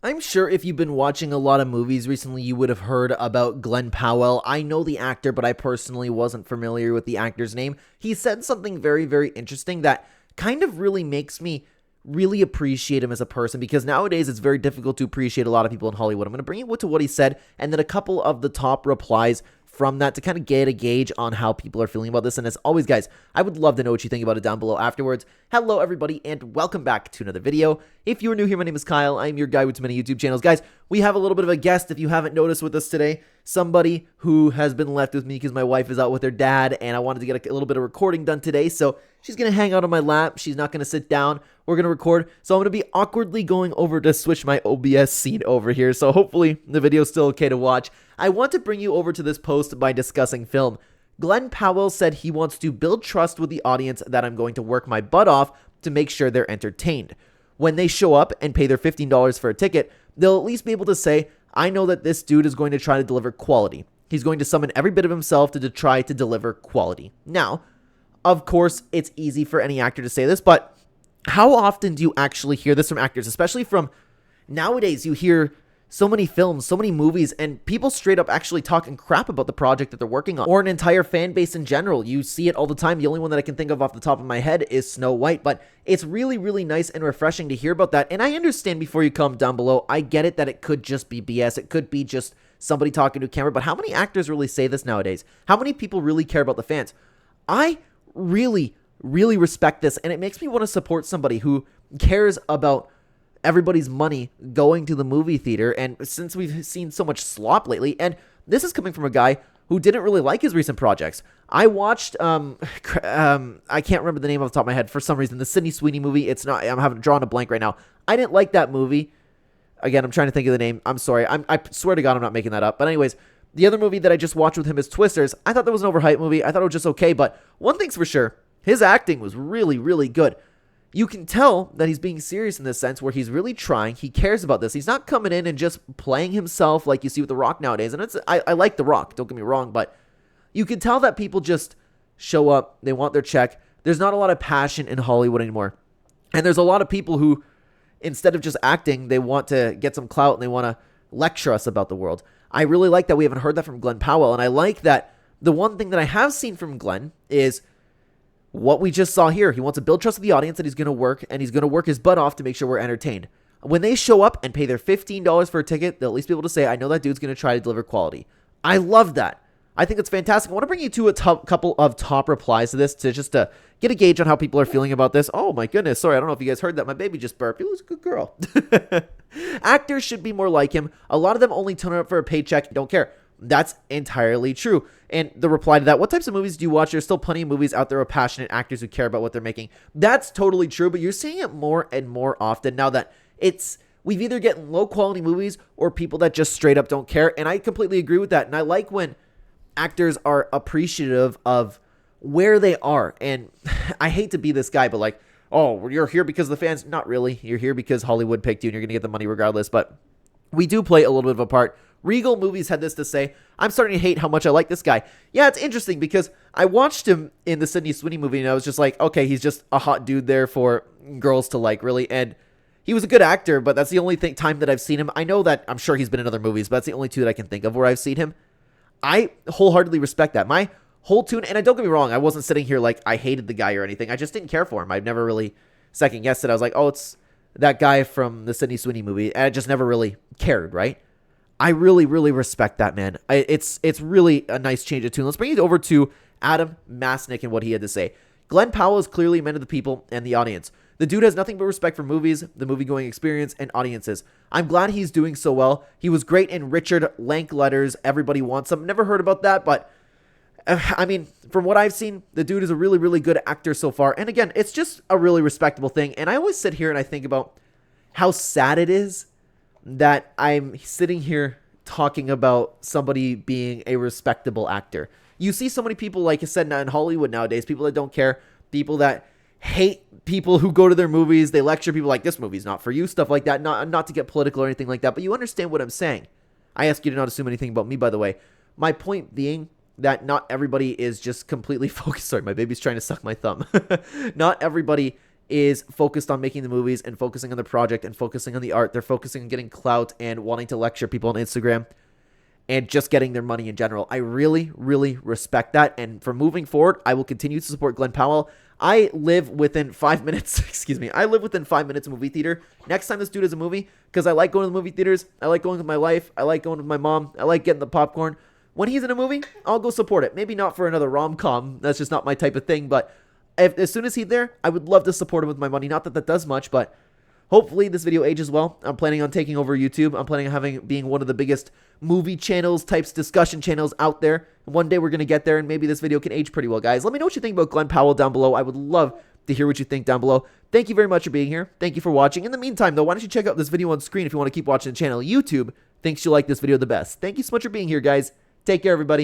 I'm sure if you've been watching a lot of movies recently, you would have heard about Glen Powell. I know the actor, but I personally wasn't familiar with the actor's name. He said something very, very interesting that kind of really makes me really appreciate him as a person, because nowadays it's very difficult to appreciate a lot of people in Hollywood. I'm going to bring you to what he said and then a couple of the top replies from that to kind of get a gauge on how people are feeling about this. And as always, guys, I would love to know what you think about it down below afterwards. Hello, everybody, and welcome back to another video. If you are new here, my name is Kyle. I'm your guy with too many YouTube channels. Guys, we have a little bit of a guest, if you haven't noticed, with us today. Somebody who has been left with me because my wife is out with her dad, and I wanted to get a little bit of recording done today, so she's going to hang out on my lap. She's not going to sit down. We're going to record, so I'm going to be awkwardly going over to switch my OBS scene over here, so hopefully the video's still okay to watch. I want to bring you over to this post by discussing film. Glen Powell said he wants to build trust with the audience that I'm going to work my butt off to make sure they're entertained. When they show up and pay their $15 for a ticket, they'll at least be able to say, I know that this dude is going to try to deliver quality. He's going to summon every bit of himself to try to deliver quality. Now, of course, it's easy for any actor to say this, but how often do you actually hear this from actors, especially from nowadays? You hear so many films, so many movies, and people straight up actually talking crap about the project that they're working on, or an entire fan base in general. You see it all the time. The only one that I can think of off the top of my head is Snow White, but it's really, really nice and refreshing to hear about that. And I understand, before you comment down below, I get it that it could just be BS. It could be just somebody talking to a camera, but how many actors really say this nowadays? How many people really care about the fans? I really, really respect this, and it makes me want to support somebody who cares about everybody's money going to the movie theater. And since we've seen so much slop lately, and this is coming from a guy who didn't really like his recent projects. I watched I can't remember the name off the top of my head for some reason, the Sydney Sweeney movie. It's not, I'm having drawn a blank right now. I didn't like that movie. Again, I'm trying to think of the name. I'm sorry. I swear to God, I'm not making that up. But anyways, the other movie that I just watched with him is Twisters. I thought that was an overhyped movie. I thought it was just okay, but one thing's for sure, his acting was really, really good. You can tell that he's being serious in this sense, where he's really trying. He cares about this. He's not coming in and just playing himself like you see with The Rock nowadays. And I like The Rock, don't get me wrong, but you can tell that people just show up. They want their check. There's not a lot of passion in Hollywood anymore. And there's a lot of people who, instead of just acting, they want to get some clout and they want to lecture us about the world. I really like that we haven't heard that from Glen Powell. And I like that the one thing that I have seen from Glen is what we just saw here. He wants to build trust with the audience that he's going to work, and he's going to work his butt off to make sure we're entertained. When they show up and pay their $15 for a ticket, they'll at least be able to say, I know that dude's going to try to deliver quality. I love that. I think it's fantastic. I want to bring you to a couple of top replies to this to get a gauge on how people are feeling about this. Oh my goodness. Sorry, I don't know if you guys heard that. My baby just burped. It was a good girl. Actors should be more like him. A lot of them only turn up for a paycheck and don't care. That's entirely true. And the reply to that, what types of movies do you watch? There's still plenty of movies out there with passionate actors who care about what they're making. That's totally true, but you're seeing it more and more often now that we've either gotten low quality movies or people that just straight up don't care. And I completely agree with that. And I like when actors are appreciative of where they are. And I hate to be this guy, but like, oh, you're here because of the fans. Not really. You're here because Hollywood picked you and you're going to get the money regardless. But we do play a little bit of a part. Regal Movies had this to say, I'm starting to hate how much I like this guy. Yeah, it's interesting because I watched him in the Sydney Sweeney movie and I was just like, okay, he's just a hot dude there for girls to like, really. And he was a good actor, but that's the only time that I've seen him. I know that I'm sure he's been in other movies, but that's the only two that I can think of where I've seen him. I wholeheartedly respect that. My whole tune, and don't get me wrong, I wasn't sitting here like I hated the guy or anything. I just didn't care for him. I've never really second guessed it. I was like, oh, it's that guy from the Sydney Sweeney movie. And I just never really cared, right? I really, really respect that, man. It's really a nice change of tune. Let's bring it over to Adam Masnick and what he had to say. Glen Powell is clearly a man of the people and the audience. The dude has nothing but respect for movies, the movie-going experience, and audiences. I'm glad he's doing so well. He was great in Richard Linklater's Everybody Wants Some. Never heard about that, but I mean, from what I've seen, the dude is a really, really good actor so far. And again, it's just a really respectable thing. And I always sit here and I think about how sad it is that I'm sitting here talking about somebody being a respectable actor. You see so many people, like I said, in Hollywood nowadays, people that don't care, people that hate people who go to their movies, they lecture people like, this movie's not for you, stuff like that. Not to get political or anything like that, but you understand what I'm saying. I ask you to not assume anything about me, by the way. My point being that not everybody is just completely focused. Sorry, my baby's trying to suck my thumb. Not everybody is focused on making the movies and focusing on the project and focusing on the art. They're focusing on getting clout and wanting to lecture people on Instagram and just getting their money in general. I really, really respect that. And from moving forward, I will continue to support Glen Powell. I live within 5 minutes, excuse me, I live within 5 minutes of a movie theater. Next time this dude is a movie, because I like going to the movie theaters, I like going with my wife, I like going with my mom, I like getting the popcorn. When he's in a movie, I'll go support it. Maybe not for another rom-com, that's just not my type of thing, but as soon as he's there, I would love to support him with my money. Not that that does much, but hopefully this video ages well. I'm planning on taking over YouTube. I'm planning on being one of the biggest movie channels, types, discussion channels out there. One day we're going to get there, and maybe this video can age pretty well, guys. Let me know what you think about Glen Powell down below. I would love to hear what you think down below. Thank you very much for being here. Thank you for watching. In the meantime, though, why don't you check out this video on screen if you want to keep watching the channel. YouTube thinks you like this video the best. Thank you so much for being here, guys. Take care, everybody.